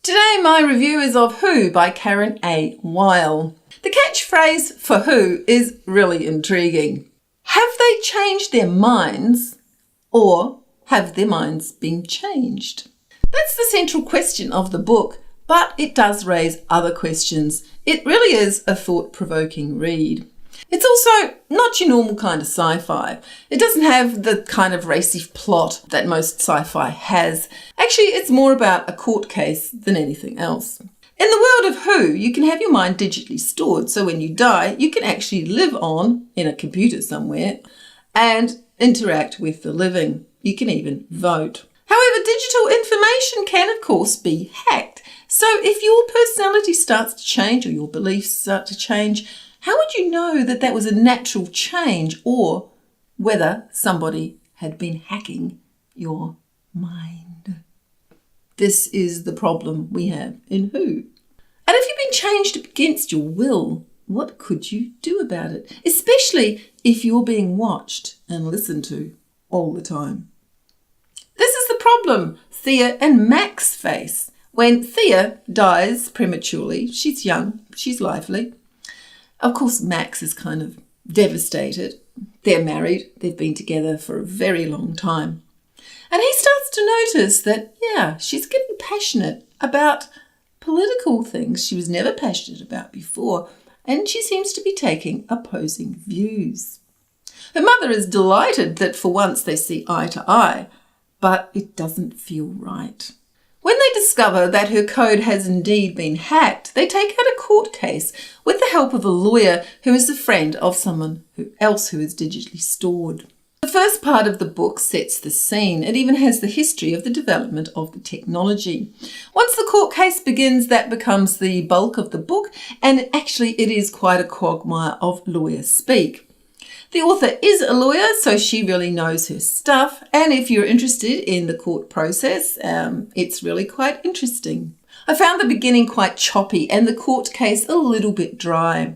Today my review is of Who by Karen A Wyle. The catchphrase for Who is really intriguing. Have they changed their minds, or have their minds been changed? That's the central question of the book, but it does raise other questions. It really is a thought-provoking read. It's also not your normal kind of sci-fi. It doesn't have the kind of racy plot that most sci-fi has. Actually, it's more about a court case than anything else. In the world of Who, you can have your mind digitally stored, so when you die, you can actually live on in a computer somewhere and interact with the living. You can even vote. However, digital information can, of course, be hacked. So if your personality starts to change or your beliefs start to change, how would you know that that was a natural change, or whether somebody had been hacking your mind? This is the problem we have in Who. And if you've been changed against your will, what could you do about it? Especially if you're being watched and listened to all the time. This is the problem Thea and Max face. When Thea dies prematurely, she's young, she's lively. Of course, Max is kind of devastated. They're married. They've been together for a very long time. And he starts to notice that, she's getting passionate about political things she was never passionate about before, and she seems to be taking opposing views. Her mother is delighted that for once they see eye to eye, but it doesn't feel right. When they discover that her code has indeed been hacked, they take out a court case with the help of a lawyer who is a friend of someone else who is digitally stored. The first part of the book sets the scene. It even has the history of the development of the technology. Once the court case begins, that becomes the bulk of the book, and actually it is quite a quagmire of lawyer speak. The author is a lawyer, so she really knows her stuff. And if you're interested in the court process, it's really quite interesting. I found the beginning quite choppy and the court case a little bit dry.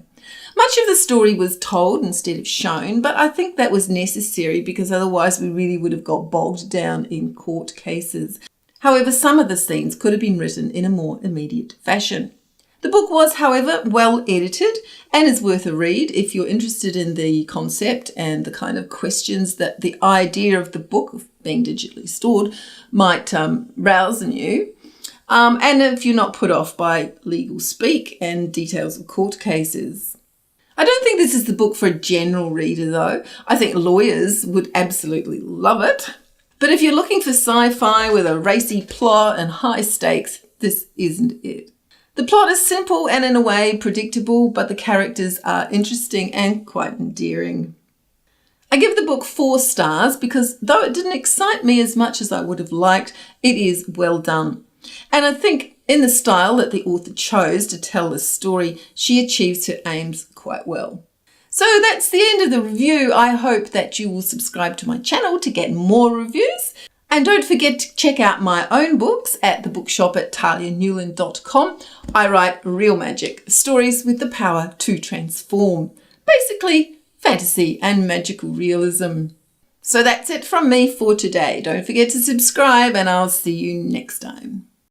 Much of the story was told instead of shown, but I think that was necessary because otherwise we really would have got bogged down in court cases. However, some of the scenes could have been written in a more immediate fashion. The book was, however, well edited and is worth a read if you're interested in the concept and the kind of questions that the idea of the book of being digitally stored might rouse in you. And if you're not put off by legal speak and details of court cases. I don't think this is the book for a general reader, though. I think lawyers would absolutely love it. But if you're looking for sci-fi with a racy plot and high stakes, this isn't it. The plot is simple and in a way predictable, but the characters are interesting and quite endearing. I give the book 4 stars because though it didn't excite me as much as I would have liked, it is well done. And I think in the style that the author chose to tell this story, she achieves her aims quite well. So that's the end of the review. I hope that you will subscribe to my channel to get more reviews. And don't forget to check out my own books at the bookshop at talianewland.com. I write real magic, stories with the power to transform. Basically, fantasy and magical realism. So that's it from me for today. Don't forget to subscribe and I'll see you next time.